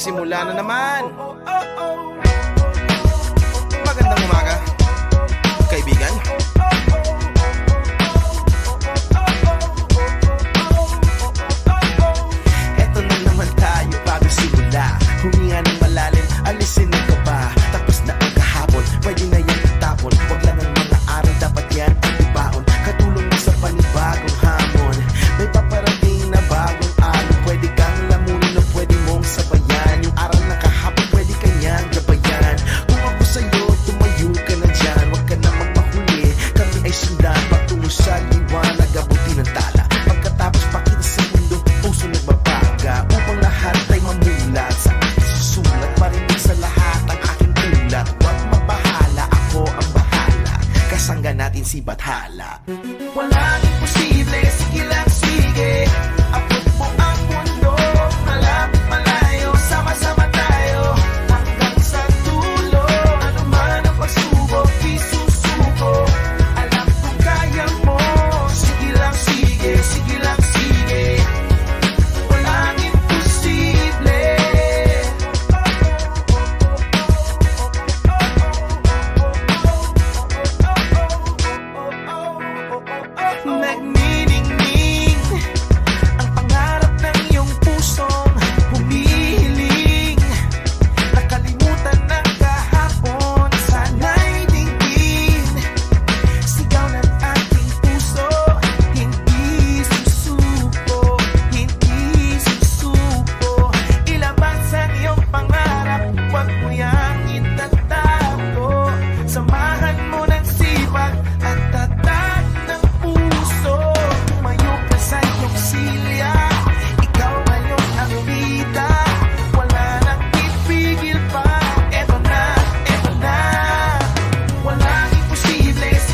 nagsimula na naman. Magandang umaga, kaibigan. Eto na naman tayo bago simula. Huminga ng malalim, alisin ang kaba. Tapos na ang kahapon, pwede na yan itapon. Huwag lang ang mga araw, dapat yan ang ibaon. Katulong mo sa panibagong hamon. May paparating na bagong alon. Pwede kang lamunin o pwede mong sabayan. Yung araw na kahapon, pwede kanyang gabayan. Kung ako sa'yo, tumayo ka na dyan. Huwag ka na magmahuli, kami ay sundan. Patungo sa liwanag, abutin ang tala. Pagkatapos pakita sa mundo, puso nagbabaga. Upang lahat ay mamulat sa aking susulat. Marinig sa lahat ang aking ulat. Huwag mabahala, ako ang bahala. Kasangga natin si Bathala. Wala